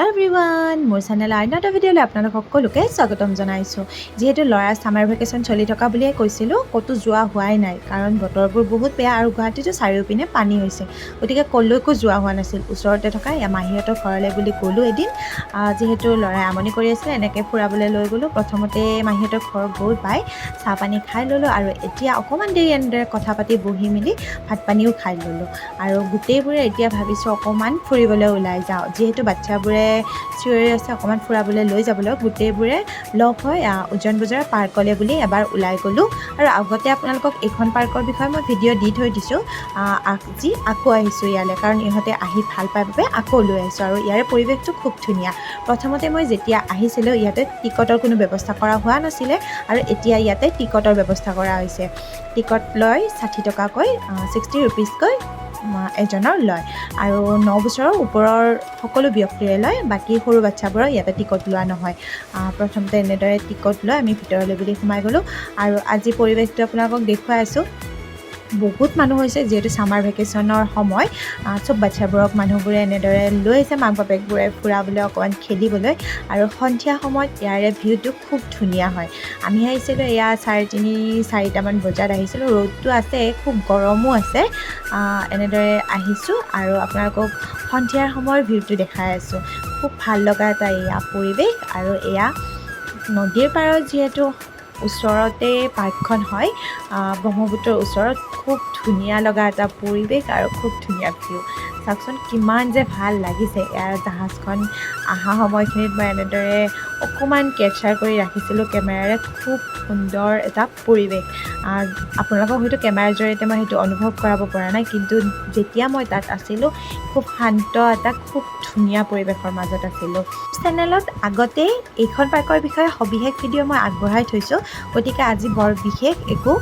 Everyone মোৰ channel আইনাটা ভিডিঅ'লৈ আপোনালোক সকলোকে স্বাগতম জনাইছোঁ। যিহেতু ল'ৰা ছামাৰ ভেকেশ্যন চলি থকা বুলিয়ে কৈছিলোঁ, ক'তো যোৱা হোৱাই নাই কাৰণ বতৰবোৰ বহুত বেয়া আৰু গুৱাহাটীতো চাৰিওপিনে পানী হৈছে, গতিকে ক'লৈকো যোৱা হোৱা নাছিল। ওচৰতে থকা মাহীহঁতৰ ঘৰলৈ বুলি গ'লোঁ এদিন। যিহেতু ল'ৰাই আমনি কৰি আছিলে, এনেকৈ ফুৰাবলৈ লৈ গ'লোঁ। প্ৰথমতে মাহীহঁতৰ ঘৰ গৈ পাই চাহ পানী খাই ল'লোঁ আৰু এতিয়া অকণমান দেৰি এনেদৰে কথা পাতি বহি মেলি ভাত পানীও খাই ল'লোঁ আৰু গোটেইবোৰে এতিয়া ভাবিছোঁ অকণমান ফুৰিবলৈ ওলাই যাওঁ। যিহেতু বাচ্চাবোৰে চিঞৰি আছে অকণমান ফুৰাবলৈ লৈ যাবলৈ, গোটেইবোৰে লগ হৈ উজান বজাৰ পাৰ্কলৈ বুলি এবাৰ ওলাই গ'লোঁ। আৰু আগতে আপোনালোকক এইখন পাৰ্কৰ বিষয়ে মই ভিডিঅ' দি থৈ দিছোঁ। আজি আকৌ আহিছোঁ ইয়ালৈ কাৰণ ইহঁতে আহি ভাল পাই বাবে আকৌ লৈ আহিছোঁ আৰু ইয়াৰে পৰিৱেশটো খুব ধুনীয়া। প্ৰথমতে মই যেতিয়া আহিছিলোঁ ইয়াতে টিকটৰ কোনো ব্যৱস্থা কৰা হোৱা নাছিলে আৰু এতিয়া ইয়াতে টিকটৰ ব্যৱস্থা কৰা হৈছে। টিকট লয় 60 টকাকৈ, 60 ৰুপিজকৈ এজনৰ লয় আৰু 9 বছৰৰ ওপৰৰ সকলো ব্যক্তিৰে লয়। বাকী সৰু বাচ্চাবোৰৰ ইয়াতে টিকট লোৱা নহয়। প্ৰথমতে এনেদৰে টিকট লৈ আমি ভিতৰলৈ বুলি সোমাই গ'লোঁ আৰু আজি পৰিৱেশটো আপোনালোকক দেখুৱাই আছোঁ। বহুত মানুহ হৈছে যিহেতু ছামাৰ ভেকেশ্যনৰ সময়। চব বাচ্চাবোৰক মানুহবোৰে এনেদৰে লৈ আহিছে, মাক বাপেকবোৰে ফুৰাবলৈ অকণমান খেলিবলৈ আৰু সন্ধিয়া সময়ত ইয়াৰে ভিউটো খুব ধুনীয়া হয়। আমি আহিছিলোঁ এয়া 3:30-4টামান বজাত আহিছিলোঁ। ৰ'দটো আছে, খুব গৰমো আছে। এনেদৰে আহিছোঁ আৰু আপোনালোকক সন্ধিয়াৰ সময়ৰ ভিউটো দেখাই আছোঁ। খুব ভাল লগা এটা এয়া পৰিৱেশ আৰু এয়া নদীৰ পাৰত যিহেতু ওচৰতে পাৰ্কখন হয়, ব্ৰহ্মপুত্ৰৰ ওচৰত খুব ধুনীয়া লগা এটা পৰিৱেশ আৰু খুব ধুনীয়া ভিউ। চাওকচোন কিমান যে ভাল লাগিছে। ইয়াৰ জাহাজখন অহা সময়খিনিত মই এনেদৰে অকণমান কেপচাৰ কৰি ৰাখিছিলোঁ কেমেৰাৰে। খুব সুন্দৰ এটা পৰিৱেশ। আপোনালোকক হয়তো কেমেৰাৰ জৰিয়তে মই সেইটো অনুভৱ কৰাব পৰা নাই, কিন্তু যেতিয়া মই তাত আছিলোঁ খুব শান্ত এটা খুব ধুনীয়া পৰিৱেশৰ মাজত আছিলোঁ। চেনেলত আগতেই এইখন পাৰ্কৰ বিষয়ে সবিশেষ ভিডিঅ' মই আগবঢ়াই থৈছোঁ, গতিকে আজি বৰ বিশেষ একো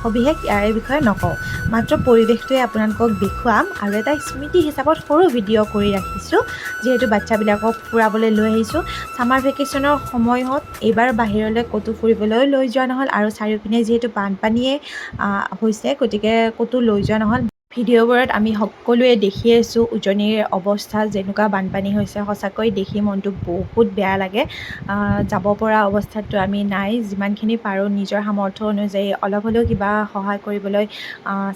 সবিশেষ ইয়াৰে বিষয়ে নকওঁ। মাত্ৰ পৰিৱেশটোৱে আপোনালোকক দেখুৱাম আৰু এটা স্মৃতি হিচাপত সৰু ভিডিঅ' কৰি ৰাখিছোঁ। যিহেতু বাচ্চাবিলাকক ফুৰাবলৈ লৈ আহিছোঁ ছামাৰ ভেকেশ্যনৰ সময়ত, এইবাৰ বাহিৰলৈ ক'তো ফুৰিবলৈ লৈ যোৱা নহ'ল আৰু চাৰিওপিনে যিহেতু বানপানীয়ে হৈছে, গতিকে ক'তো লৈ যোৱা নহ'ল। ভিডিঅ'বোৰত আমি সকলোৱে দেখি আছোঁ উজনিৰ অৱস্থা যেনেকুৱা বানপানী হৈছে। সঁচাকৈ দেখি মনটো বহুত বেয়া লাগে। যাব পৰা অৱস্থাততো আমি নাই। যিমানখিনি পাৰোঁ নিজৰ সামৰ্থ্য অনুযায়ী অলপ হ'লেও কিবা সহায় কৰিবলৈ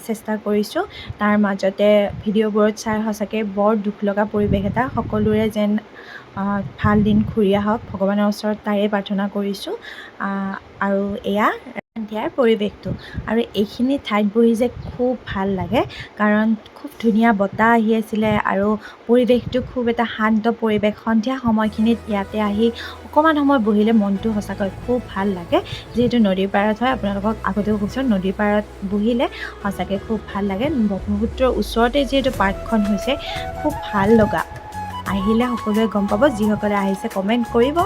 চেষ্টা কৰিছোঁ। তাৰ মাজতে ভিডিঅ'বোৰত চাই সঁচাকৈ বৰ দুখ লগা পৰিৱেশ এটা। সকলোৰে যেন ভাল দিন ঘূৰি আহক, ভগৱানৰ ওচৰত তাৰে প্ৰাৰ্থনা কৰিছোঁ। আৰু এয়া সন্ধিয়াৰ পৰিৱেশটো আৰু এইখিনি ঠাইত বহি যে খুব ভাল লাগে কাৰণ খুব ধুনীয়া বতাহ আহি আছিলে আৰু পৰিৱেশটো খুব এটা শান্ত পৰিৱেশ। সন্ধিয়া সময়খিনিত ইয়াতে আহি অকণমান সময় বহিলে মনটো সঁচাকৈ খুব ভাল লাগে। যিহেতু নদীৰ পাৰত হয়, আপোনালোকক আগতেও কৈছোঁ নদীৰ পাৰত বহিলে সঁচাকৈ খুব ভাল লাগে। ব্ৰহ্মপুত্ৰৰ ওচৰতে যিহেতু পাৰ্কখন হৈছে, খুব ভাল লগা। আহিলে সকলোৱে গম পাব। যিসকলে আহিছে কমেণ্ট কৰিব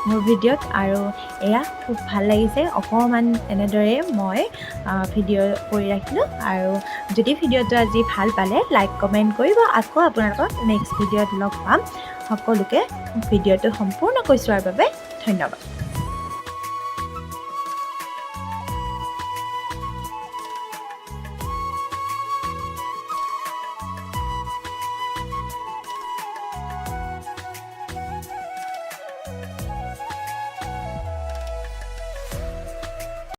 মোৰ ভিডিঅ'ত। আৰু এয়া খুব ভাল লাগিছে। অকণমান এনেদৰে মই ভিডিঅ' কৰি ৰাখিলোঁ আৰু যদি ভিডিঅ'টো আজি ভাল পালে লাইক কমেণ্ট কৰিব। আকৌ আপোনালোকক নেক্সট ভিডিঅ'ত লগ পাম। সকলোকে ভিডিঅ'টো সম্পূৰ্ণকৈ চোৱাৰ বাবে ধন্যবাদ।